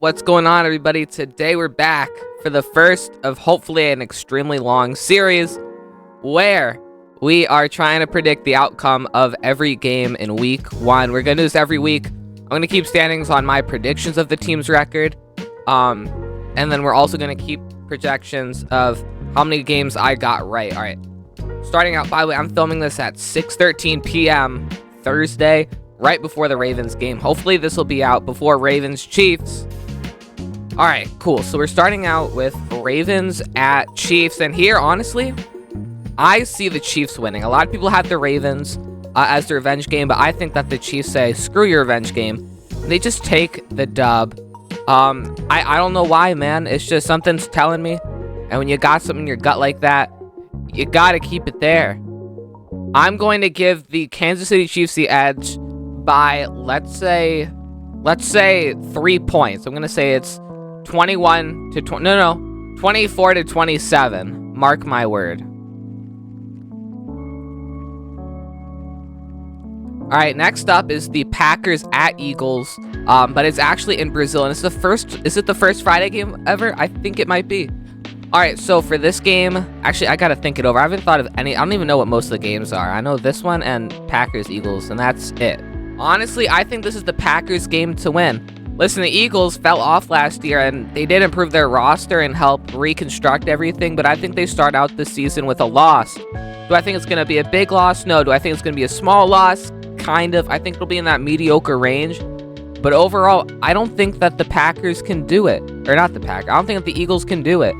What's going on, everybody? Today we're back for the first of hopefully an extremely long series where we are trying to predict the outcome of every game in week one. We're going to do this every week. I'm going to keep standings on my predictions of the team's record. And then we're also going to keep projections of how many games I got right. All right. Starting out, by the way, I'm filming this at 6:13 p.m. Thursday, right before the Ravens game. Hopefully this will be out before Ravens Chiefs. All right, cool. So we're starting out with Ravens at Chiefs. And here, honestly, I see the Chiefs winning. A lot of people have the Ravens as the revenge game, but I think that the Chiefs say, screw your revenge game. They just take the dub. I don't know why, man. It's just something's telling me. And when you got something in your gut like that, you got to keep it there. I'm going to give the Kansas City Chiefs the edge by, let's say 3 points. I'm going to say it's 21 to 24 to 27. Mark my word. All right, next up is the Packers at Eagles, but it's actually in Brazil, and it's the first. Is it the first Friday game ever? I think it might be. All right, so for this game, actually, I gotta think it over. I haven't thought of any. I don't even know what most of the games are. I know this one and Packers Eagles, and that's it. Honestly, I think this is the Packers game to win. Listen, the Eagles fell off last year, and they did improve their roster and help reconstruct everything, but I think they start out this season with a loss. Do I think it's going to be a big loss? No. Do I think it's going to be a small loss? Kind of. I think it'll be in that mediocre range. But overall, I don't think that the Packers can do it. Or not the Packers. I don't think that the Eagles can do it.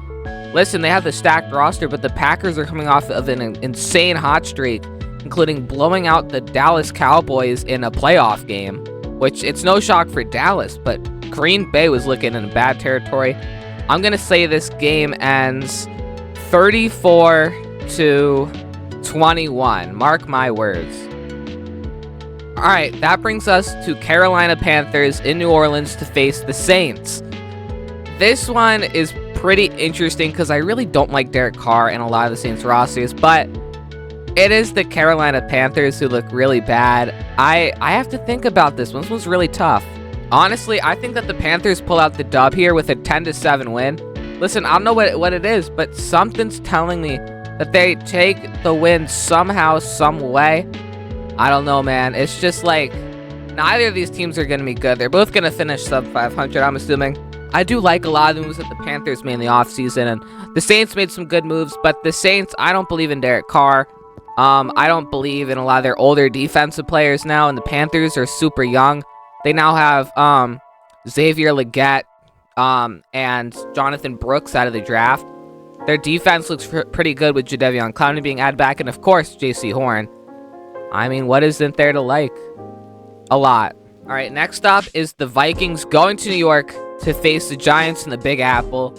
Listen, they have the stacked roster, but the Packers are coming off of an insane hot streak, including blowing out the Dallas Cowboys in a playoff game. Which, it's no shock for Dallas, but Green Bay was looking in bad territory. I'm going to say this game ends 34 to 21. Mark my words. All right, that brings us to Carolina Panthers in New Orleans to face the Saints. This one is pretty interesting because I really don't like Derek Carr and a lot of the Saints rosters, but it is the Carolina Panthers who look really bad. I have to think about this one. This one's really tough. Honestly, I think that the Panthers pull out the dub here with a 10-7 win. Listen, I don't know what it is, but something's telling me that they take the win somehow, some way. I don't know, man. It's just like neither of these teams are going to be good. They're both going to finish sub 500, I'm assuming. I do like a lot of the moves that the Panthers made in the offseason, and the Saints made some good moves, but the Saints, I don't believe in Derek Carr. I don't believe in a lot of their older defensive players now, and the Panthers are super young. They now have Xavier Legette and Jonathan Brooks out of the draft. Their defense looks pretty good with Jadeveon Clowney being added back, and of course, J.C. Horn. I mean, what isn't there to like? A lot. All right, next up is the Vikings going to New York to face the Giants in the Big Apple.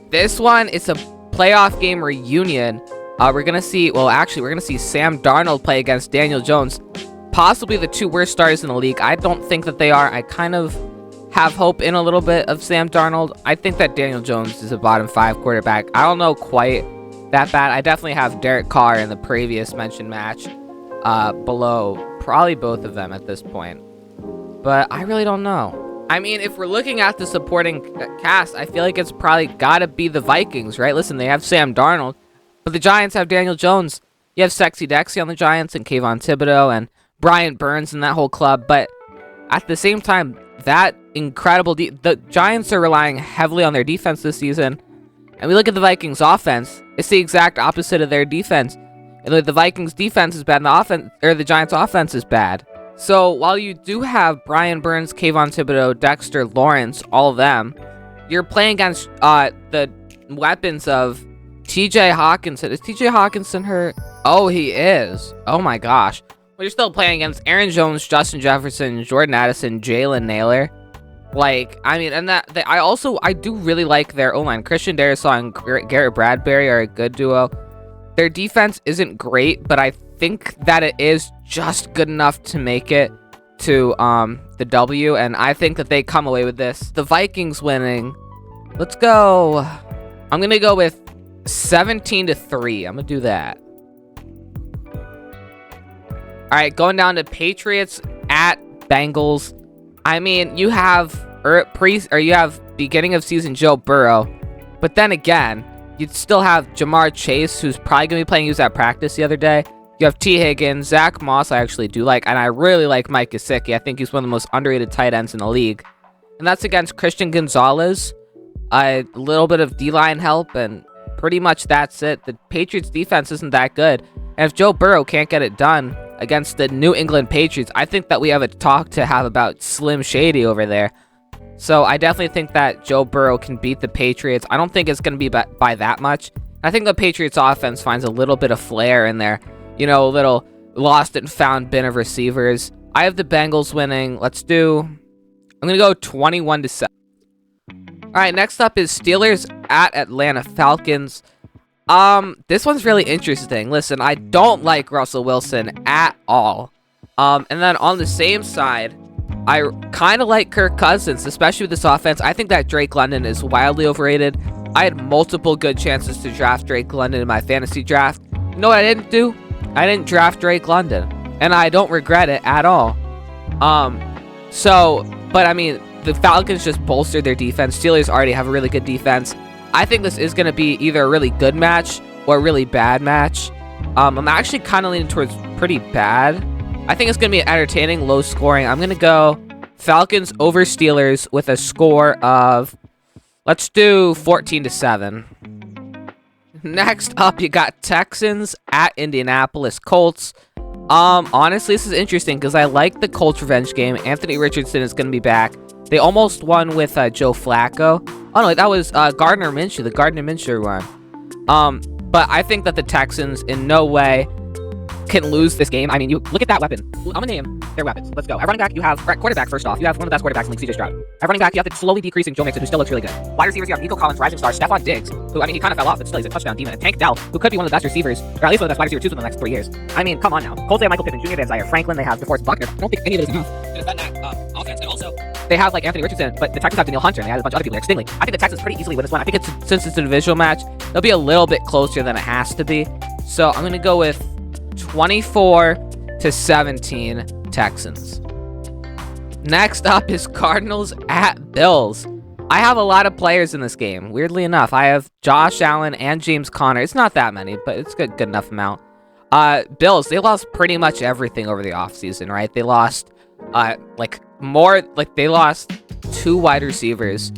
This one, it's a playoff game reunion. We're going to see Sam Darnold play against Daniel Jones. Possibly the two worst starters in the league. I don't think that they are. I kind of have hope in a little bit of Sam Darnold. I think that Daniel Jones is a bottom 5 quarterback. I don't know quite that bad. I definitely have Derek Carr in the previous mentioned match below probably both of them at this point. But I really don't know. I mean, if we're looking at the supporting cast, I feel like it's probably got to be the Vikings, right? Listen, they have Sam Darnold. But the Giants have Daniel Jones. You have Sexy Dexy on the Giants and Kayvon Thibodeau and Brian Burns and that whole club. But at the same time, that incredible... the Giants are relying heavily on their defense this season. And we look at the Vikings offense. It's the exact opposite of their defense. And the Vikings defense is bad and the Giants offense is bad. So while you do have Brian Burns, Kayvon Thibodeau, Dexter Lawrence, all of them, you're playing against the weapons of TJ Hawkinson. Is TJ Hawkinson hurt? Oh, he is. Oh my gosh. Well, you're still playing against Aaron Jones, Justin Jefferson, Jordan Addison, Jalen Naylor. Like, I mean, and I do really like their O-line. Christian Darrisaw and Garrett Bradbury are a good duo. Their defense isn't great, but I think that it is just good enough to make it to the W, and I think that they come away with this. The Vikings winning. Let's go. I'm going to go with 17-3. I'm going to do that. All right, going down to Patriots at Bengals. I mean, you have you have beginning of season Joe Burrow, but then again, you'd still have Jamar Chase, who's probably gonna be playing. He was at practice the other day. You have T. Higgins, Zach Moss. I actually do like, and I really like Mike Gesicki. I think he's one of the most underrated tight ends in the league, and that's against Christian Gonzalez. A little bit of D-line help, and pretty much that's it. The Patriots defense isn't that good, and if Joe Burrow can't get it done against the New England Patriots, I think that we have a talk to have about Slim Shady over there. So I definitely think that Joe Burrow can beat the Patriots. I don't think it's going to be by that much. I think the Patriots offense finds a little bit of flair in there. You know, a little lost and found bin of receivers. I have the Bengals winning. I'm going to go 21-7. All right, next up is Steelers at Atlanta Falcons. This one's really interesting. Listen, I don't like Russell Wilson at all. And then on the same side, I kind of like Kirk Cousins, especially with this offense. I think that Drake London is wildly overrated. I had multiple good chances to draft Drake London in my fantasy draft. You know what I didn't do? I didn't draft Drake London, and I don't regret it at all. But I mean, the Falcons just bolstered their defense. Steelers already have a really good defense. I think this is going to be either a really good match or a really bad match. I'm actually kind of leaning towards pretty bad. I think it's going to be entertaining, low scoring. I'm going to go Falcons over Steelers with a score of, let's do 14-7. Next up, you got Texans at Indianapolis Colts. Honestly, this is interesting because I like the Colts revenge game. Anthony Richardson is going to be back. They almost won with Joe Flacco. Oh no, that was Gardner Minshew, the Gardner Minshew run. But I think that the Texans in no way can lose this game. I mean, you look at that weapon. I'm gonna name their weapons. Let's go. At running back, you have quarterback. First off, you have one of the best quarterbacks in the league, CJ Stroud. At running back, you have the slowly decreasing Joe Mixon, who still looks really good. Wide receivers, you have Nico Collins, rising star, Stephon Diggs, who, I mean, he kind of fell off, but still he's a touchdown demon. And Tank Dell, who could be one of the best receivers, or at least one of the best wide receiver twos in the next 3 years. I mean, come on now. Colts, they have Michael Pittman, Junior Van Zyre, Franklin, they have DeForest Buckner. I don't think any of it is enough to defend that offense. And also, they have like Anthony Richardson, but the Texans have Danielle Hunter, and they have a bunch of other people like Stingley. I think the Texans pretty easily win this one. I think since it's a divisional match, it'll be a little bit closer than it has to be. So I'm gonna go with 24-17 Texans. Next up is Cardinals at Bills. I have a lot of players in this game. Weirdly enough, I have Josh Allen and James Conner. It's not that many, but it's good enough amount. Bills, they lost pretty much everything over the offseason, right? They lost they lost 2 wide receivers.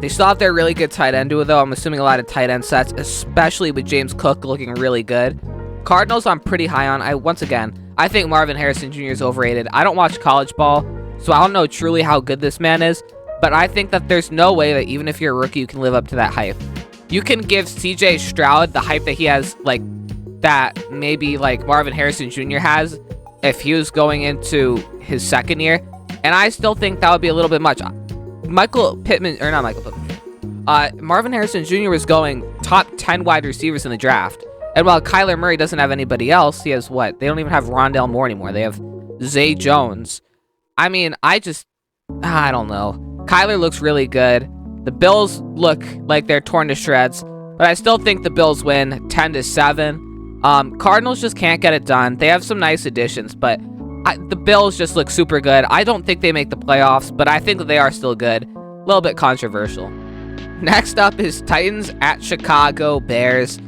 They still have their really good tight end duo, though. I'm assuming a lot of tight end sets, especially with James Cook looking really good. Cardinals, I'm pretty high on. I think Marvin Harrison Jr. is overrated. I don't watch college ball, so I don't know truly how good this man is, but I think that there's no way that even if you're a rookie, you can live up to that hype. You can give CJ Stroud the hype that he has, like, that maybe, like, Marvin Harrison Jr. has if he was going into his second year, and I still think that would be a little bit much. Marvin Harrison Jr. was going top 10 wide receivers in the draft. And while Kyler Murray doesn't have anybody else, he has what? They don't even have Rondale Moore anymore. They have Zay Jones. I mean, I don't know. Kyler looks really good. The Bills look like they're torn to shreds, but I still think the Bills win 10-7. Cardinals just can't get it done. They have some nice additions, but the Bills just look super good. I don't think they make the playoffs, but I think that they are still good. A little bit controversial. Next up is Titans at Chicago Bears.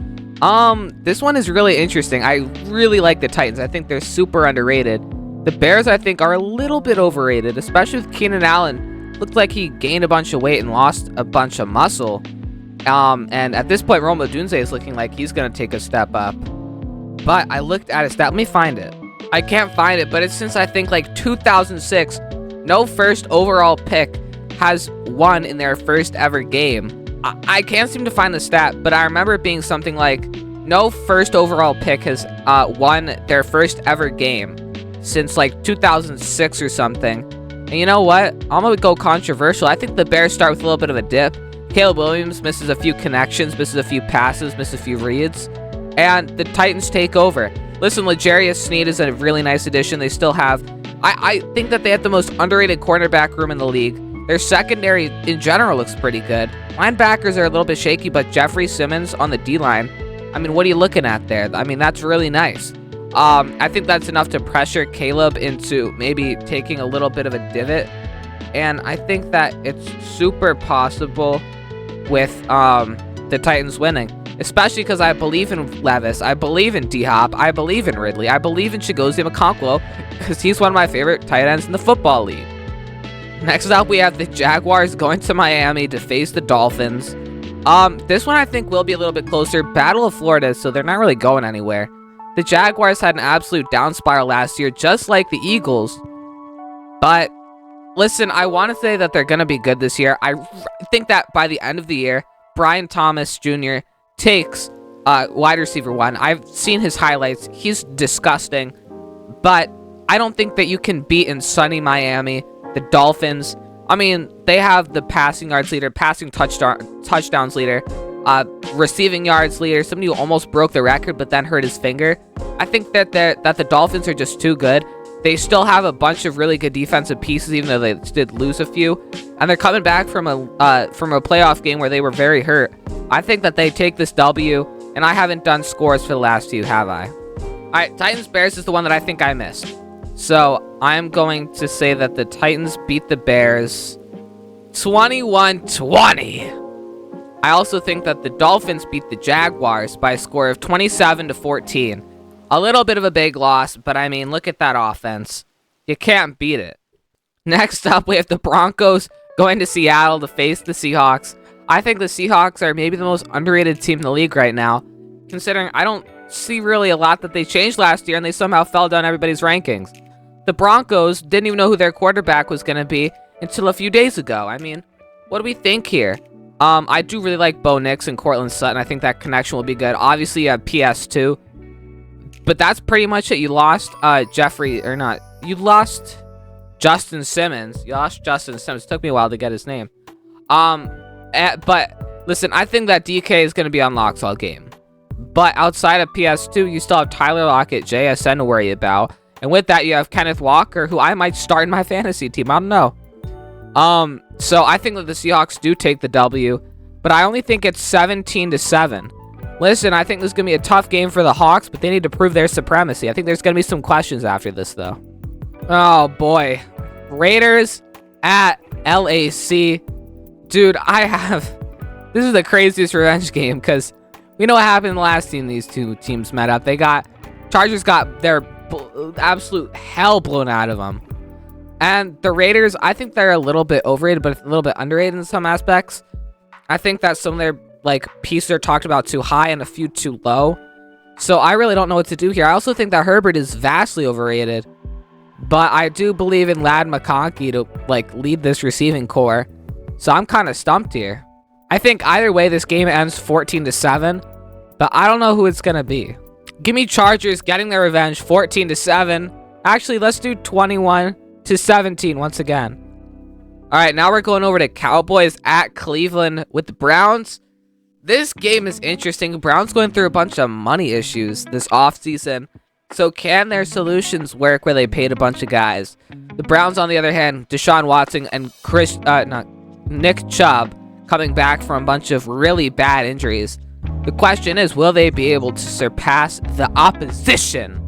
This one is really interesting. I really like the Titans. I think they're super underrated. The Bears, I think, are a little bit overrated, especially with Keenan Allen. Looked like he gained a bunch of weight and lost a bunch of muscle. And at this point, Rome Odunze is looking like he's going to take a step up. But I looked at his stat. Let me find it. I can't find it, but it's since I think like 2006, no first overall pick has won in their first ever game. I can't seem to find the stat, but I remember it being something like no first overall pick has won their first ever game since like 2006 or something. And you know what? I'm going to go controversial. I think the Bears start with a little bit of a dip. Caleb Williams misses a few connections, misses a few passes, misses a few reads, and the Titans take over. Listen, L'Jarius Sneed is a really nice addition. They still have... I think that they have the most underrated cornerback room in the league. Their secondary, in general, looks pretty good. Linebackers are a little bit shaky, but Jeffrey Simmons on the D-line, I mean, what are you looking at there? I mean, that's really nice. I think that's enough to pressure Caleb into maybe taking a little bit of a divot. and I think that it's super possible with the Titans winning. Especially because I believe in Levis, I believe in D-Hop, I believe in Ridley, I believe in Chigozie Okonkwo, because he's one of my favorite tight ends in the football league. Next up, we have the Jaguars going to Miami to face the Dolphins. This one I think will be a little bit closer. Battle of Florida, so they're not really going anywhere. The Jaguars had an absolute down spiral last year, just like the Eagles. But, listen, I want to say that they're going to be good this year. I think that by the end of the year, Brian Thomas Jr. takes wide receiver 1. I've seen his highlights. He's disgusting. But I don't think that you can beat in sunny Miami the Dolphins. I mean, they have the passing yards leader, passing touchdowns leader, receiving yards leader, somebody who almost broke the record but then hurt his finger. I think that the Dolphins are just too good. They still have a bunch of really good defensive pieces, even though they did lose a few. And they're coming back from a playoff game where they were very hurt. I think that they take this W, and I haven't done scores for the last few, have I? All right, Titans-Bears is the one that I think I missed. So I'm going to say that the Titans beat the Bears 21-20. I also think that the Dolphins beat the Jaguars by a score of 27-14. A little bit of a big loss, but I mean, look at that offense. You can't beat it. Next up, we have the Broncos going to Seattle to face the Seahawks. I think the Seahawks are maybe the most underrated team in the league right now, considering I don't see really a lot that they changed last year, and they somehow fell down everybody's rankings. The Broncos didn't even know who their quarterback was going to be until a few days ago. I mean, what do we think here? I do really like Bo Nix and Cortland Sutton. I think that connection will be good. Obviously, you have PS2. But that's pretty much it. You lost You lost Justin Simmons. It took me a while to get his name. But listen, I think that DK is going to be unlocked all game. But outside of PS2, you still have Tyler Lockett, JSN to worry about. And with that, you have Kenneth Walker, who I might start in my fantasy team. I don't know. So I think that the Seahawks do take the W, but I only think it's 17-7. Listen, I think this is going to be a tough game for the Hawks, but they need to prove their supremacy. I think there's going to be some questions after this, though. Oh, boy. Raiders at LAC. Dude, this is the craziest revenge game, because we know what happened the last time these two teams met up. Chargers got their absolute hell blown out of them. And the Raiders, I think they're a little bit overrated, but a little bit underrated in some aspects. I think that some of their pieces are talked about too high and a few too low. So I really don't know what to do here. I also think that Herbert is vastly overrated. But I do believe in Ladd McConkey to lead this receiving core. So I'm kind of stumped here. I think either way this game ends 14-7. But I don't know who it's going to be. Give me Chargers getting their revenge 14-7. Actually, let's do 21-17 once again. All right, now we're going over to Cowboys at Cleveland with the Browns. This game is interesting. Browns going through a bunch of money issues this offseason. So can their solutions work where they paid a bunch of guys? The Browns, on the other hand, Deshaun Watson and Nick Chubb coming back from a bunch of really bad injuries. The question is, will they be able to surpass the opposition?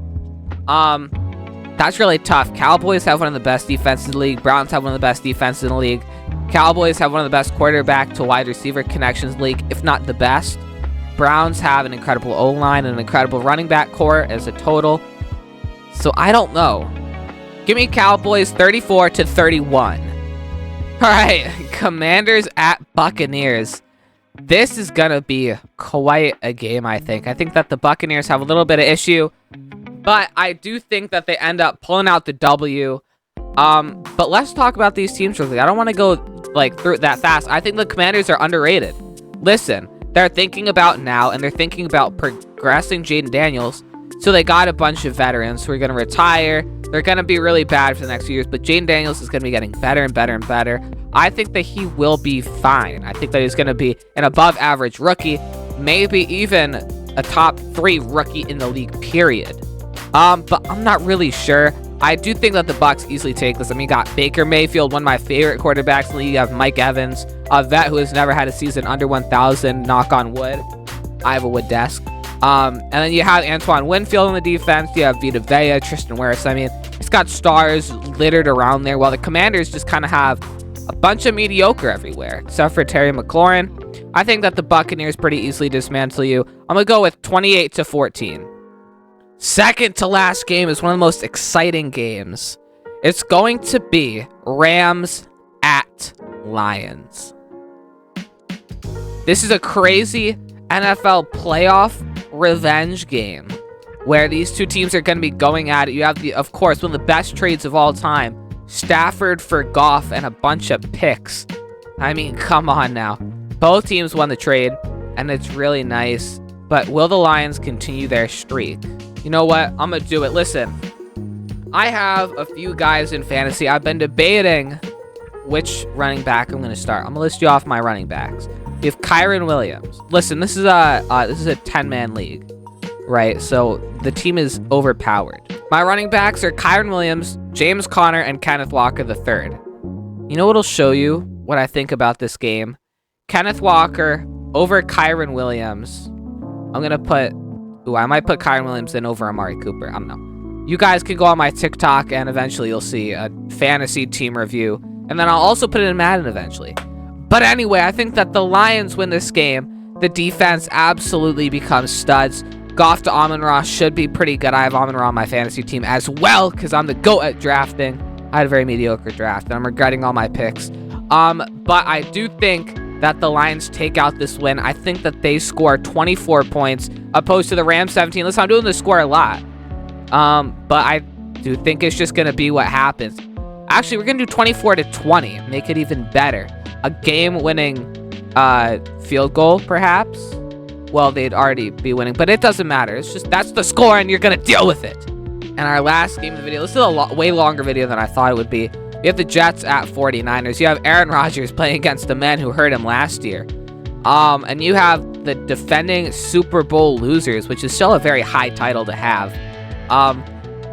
That's really tough. Cowboys have one of the best defenses in the league. Browns have one of the best defenses in the league. Cowboys have one of the best quarterback to wide receiver connections in the league, if not the best. Browns have an incredible O-line and an incredible running back core as a total. So I don't know. Give me Cowboys 34-31. All right, Commanders at Buccaneers. This is going to be quite a game, I think. I think that the Buccaneers have a little bit of issue, but I do think that they end up pulling out the W. But let's talk about these teams real quick. I don't want to go through it that fast. I think the Commanders are underrated. Listen, they're thinking about now, and they're thinking about progressing Jaden Daniels. So they got a bunch of veterans who are going to retire. They're going to be really bad for the next few years, but Jaden Daniels is going to be getting better and better and better. I think that he will be fine. I think that he's going to be an above-average rookie, maybe even a top 3 rookie in the league, period. But I'm not really sure. I do think that the Bucs easily take this. I mean, you got Baker Mayfield, one of my favorite quarterbacks in the league. You have Mike Evans, a vet who has never had a season under 1,000, knock on wood. I have a wood desk. And then you have Antoine Winfield on the defense. You have Vita Vea, Tristan Wirfs. I mean, it's got stars littered around there, while the Commanders just kind of have a bunch of mediocre everywhere, except for Terry McLaurin. I think that the Buccaneers pretty easily dismantle you. I'm going to go with 28-14. Second to last game is one of the most exciting games. It's going to be Rams at Lions. This is a crazy NFL playoff revenge game where these two teams are going to be going at it. You have, of course, one of the best trades of all time, Stafford for Goff and a bunch of picks. I mean, come on now. Both teams won the trade, and it's really nice. But will the Lions continue their streak? You know what? I'm going to do it. Listen, I have a few guys in fantasy. I've been debating which running back I'm going to start. I'm going to list you off my running backs. You have Kyren Williams. Listen, this is a 10-man league, right? So the team is overpowered. My running backs are Kyren Williams, James Conner, and Kenneth Walker III. You know what'll show you what I think about this game? Kenneth Walker over Kyren Williams. I'm going to put... Ooh, I might put Kyren Williams in over Amari Cooper. I don't know. You guys can go on my TikTok, and eventually you'll see a fantasy team review. And then I'll also put it in Madden eventually. But anyway, I think that the Lions win this game. The defense absolutely becomes studs. Goff to Amon-Ra should be pretty good. I have Amon-Ra on my fantasy team as well because I'm the GOAT at drafting. I had a very mediocre draft, and I'm regretting all my picks. But I do think that the Lions take out this win. I think that they score 24 points opposed to the Rams 17. Listen, I'm doing the score a lot. But I do think it's just going to be what happens. Actually, we're going to do 24-20. Make it even better. A game-winning field goal, perhaps. Well, they'd already be winning, but it doesn't matter. It's just that's the score, and you're going to deal with it. And our last game of the video, this is a way longer video than I thought it would be. You have the Jets at 49ers. You have Aaron Rodgers playing against the men who hurt him last year. And you have the defending Super Bowl losers, which is still a very high title to have.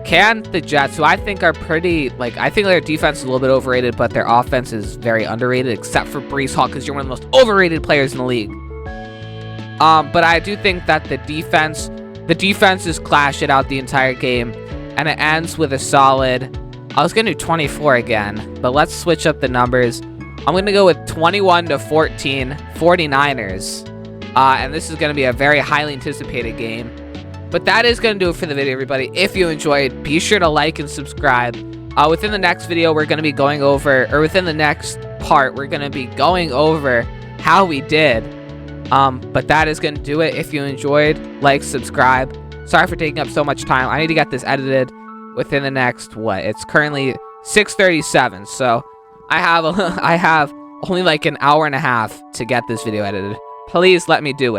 Can the Jets, who I think are pretty, I think their defense is a little bit overrated, but their offense is very underrated, except for Breece Hall, because you're one of the most overrated players in the league. But I do think that the defenses clash it out the entire game, and it ends with a solid... I was going to do 24 again, but let's switch up the numbers. I'm going to go with 21-14 49ers. And this is going to be a very highly anticipated game. But that is going to do it for the video, everybody. If you enjoyed, be sure to like and subscribe. Within the next video, we're going to be going over, or within the next part, we're going to be going over how we did. But that is going to do it. If you enjoyed, like, subscribe. Sorry for taking up so much time. I need to get this edited within the next, it's currently 6:37, so I have only like an hour and a half to get this video edited. Please let me do it.